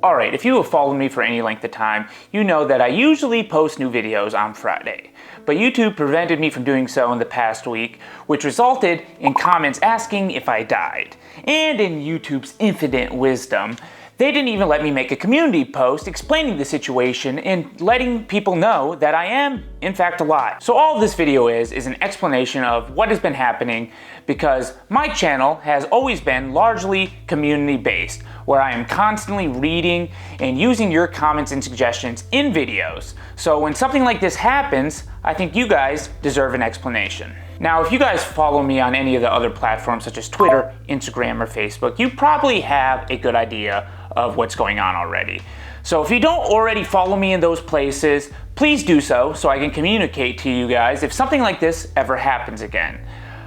Alright, if you have followed me for any length of time, you know that I usually post new videos on Friday. But YouTube prevented me from doing so in the past week, which resulted in comments asking if I died. And in YouTube's infinite wisdom, they didn't even let me make a community post explaining the situation and letting people know that I am, in fact, alive. So all this video is an explanation of what has been happening, because my channel has always been largely community-based, where I am constantly reading and using your comments and suggestions in videos. So when something like this happens, I think you guys deserve an explanation. Now, if you guys follow me on any of the other platforms such as Twitter, Instagram, or Facebook, you probably have a good idea of what's going on already. So if you don't already follow me in those places, please do so I can communicate to you guys if something like this ever happens again.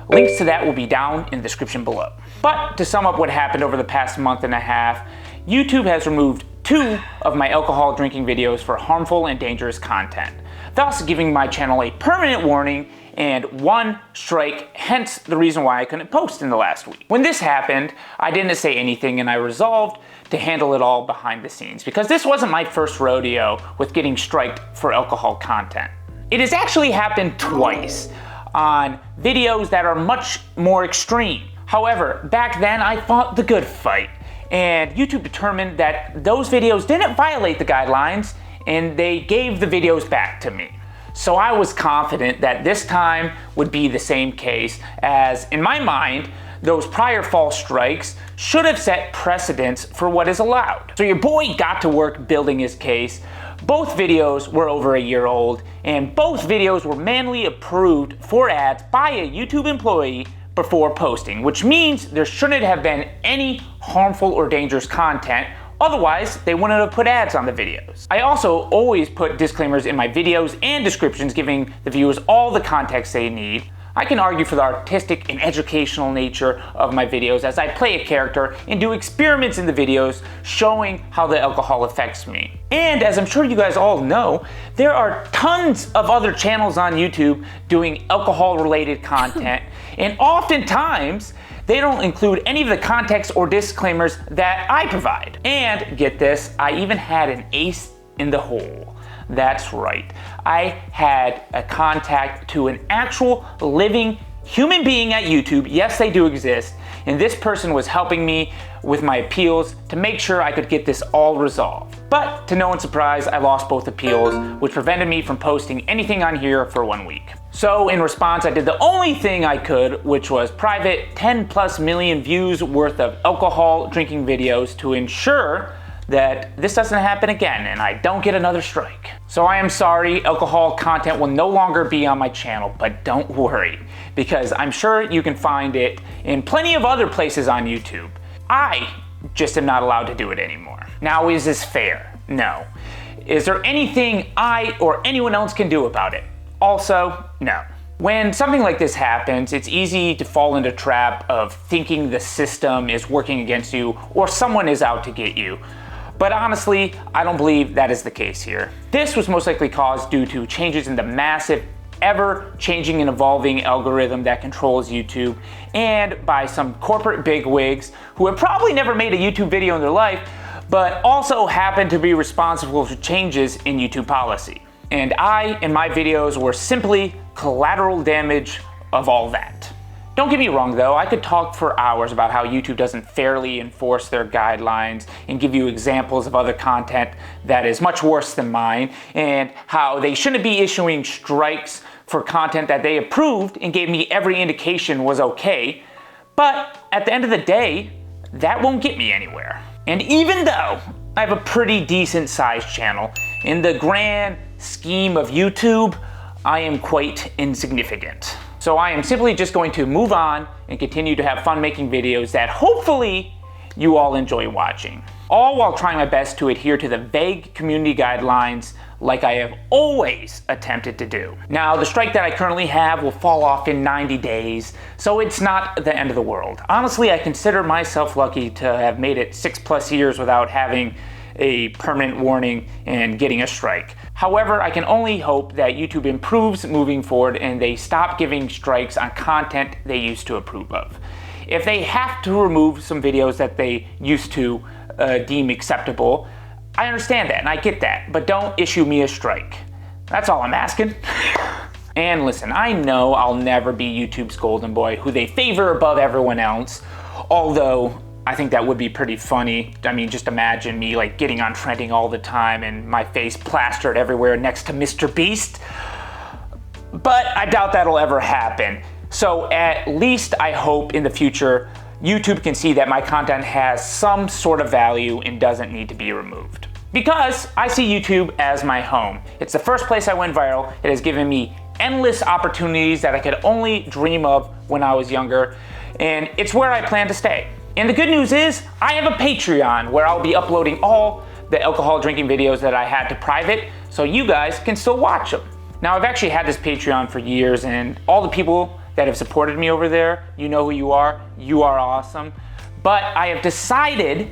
Links to that will be down in the description below. But to sum up what happened over the past month and a half, YouTube has removed 2 of my alcohol drinking videos for harmful and dangerous content, thus giving my channel a permanent warning and 1 strike, hence the reason why I couldn't post in the last week. When this happened, I didn't say anything and I resolved to handle it all behind the scenes, because this wasn't my first rodeo with getting striked for alcohol content. It has actually happened twice on videos that are much more extreme. However, back then I fought the good fight, and YouTube determined that those videos didn't violate the guidelines and they gave the videos back to me. So I was confident that this time would be the same case, as in my mind, those prior false strikes should have set precedents for what is allowed. So your boy got to work building his case. Both videos were over a year old, and both videos were manually approved for ads by a YouTube employee before posting, which means there shouldn't have been any harmful or dangerous content. Otherwise, they wouldn't have put ads on the videos. I also always put disclaimers in my videos and descriptions, giving the viewers all the context they need. I can argue for the artistic and educational nature of my videos as I play a character and do experiments in the videos showing how the alcohol affects me. And as I'm sure you guys all know, there are tons of other channels on YouTube doing alcohol-related content, and oftentimes, they don't include any of the context or disclaimers that I provide. And get this, I even had an ace in the hole. That's right, I had a contact to an actual living human being at YouTube. Yes, they do exist. And this person was helping me with my appeals to make sure I could get this all resolved. But to no one's surprise, I lost both appeals, which prevented me from posting anything on here for 1 week. So in response, I did the only thing I could, which was private 10+ million views worth of alcohol drinking videos to ensure that this doesn't happen again and I don't get another strike. So I am sorry, alcohol content will no longer be on my channel, but don't worry, because I'm sure you can find it in plenty of other places on YouTube. I just am not allowed to do it anymore. Now, is this fair? No. Is there anything I or anyone else can do about it? Also, no. When something like this happens, it's easy to fall into the trap of thinking the system is working against you or someone is out to get you. But honestly, I don't believe that is the case here. This was most likely caused due to changes in the massive, ever-changing and evolving algorithm that controls YouTube, and by some corporate bigwigs who have probably never made a YouTube video in their life, but also happen to be responsible for changes in YouTube policy. And I and my videos were simply collateral damage of all that. Don't get me wrong though, I could talk for hours about how YouTube doesn't fairly enforce their guidelines and give you examples of other content that is much worse than mine, and how they shouldn't be issuing strikes for content that they approved and gave me every indication was okay. But at the end of the day, that won't get me anywhere. And even though I have a pretty decent sized channel, in the grand scheme of YouTube, I am quite insignificant. So I am simply just going to move on and continue to have fun making videos that hopefully you all enjoy watching. All while trying my best to adhere to the vague community guidelines like I have always attempted to do. Now, the strike that I currently have will fall off in 90 days, so it's not the end of the world. Honestly, I consider myself lucky to have made it 6+ years without having a permanent warning and getting a strike. However, I can only hope that YouTube improves moving forward and they stop giving strikes on content they used to approve of. If they have to remove some videos that they used to deem acceptable, I understand that and I get that, but don't issue me a strike. That's all I'm asking. And listen, I know I'll never be YouTube's golden boy who they favor above everyone else, although I think that would be pretty funny. I mean, just imagine me like getting on trending all the time and my face plastered everywhere next to Mr. Beast. But I doubt that'll ever happen. So at least I hope in the future YouTube can see that my content has some sort of value and doesn't need to be removed. Because I see YouTube as my home. It's the first place I went viral. It has given me endless opportunities that I could only dream of when I was younger, and it's where I plan to stay. And the good news is, I have a Patreon where I'll be uploading all the alcohol drinking videos that I had to private, so you guys can still watch them. Now, I've actually had this Patreon for years, and all the people that have supported me over there, you know who you are awesome. But I have decided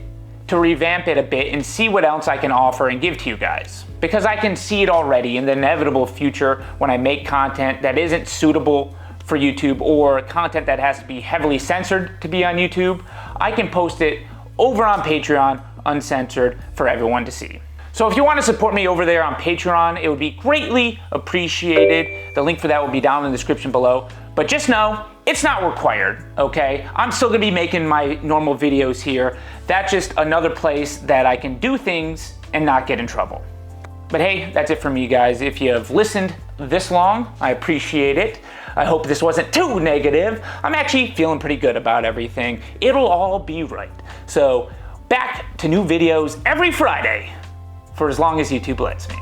to revamp it a bit and see what else I can offer and give to you guys. Because I can see it already in the inevitable future when I make content that isn't suitable for YouTube or content that has to be heavily censored to be on YouTube, I can post it over on Patreon uncensored for everyone to see. So if you want to support me over there on Patreon, it would be greatly appreciated. The link for that will be down in the description below. But just know, it's not required, okay? I'm still gonna be making my normal videos here. That's just another place that I can do things and not get in trouble. But hey, that's it for me, guys. If you have listened this long, I appreciate it. I hope this wasn't too negative. I'm actually feeling pretty good about everything. It'll all be right. So back to new videos every Friday for as long as YouTube lets me.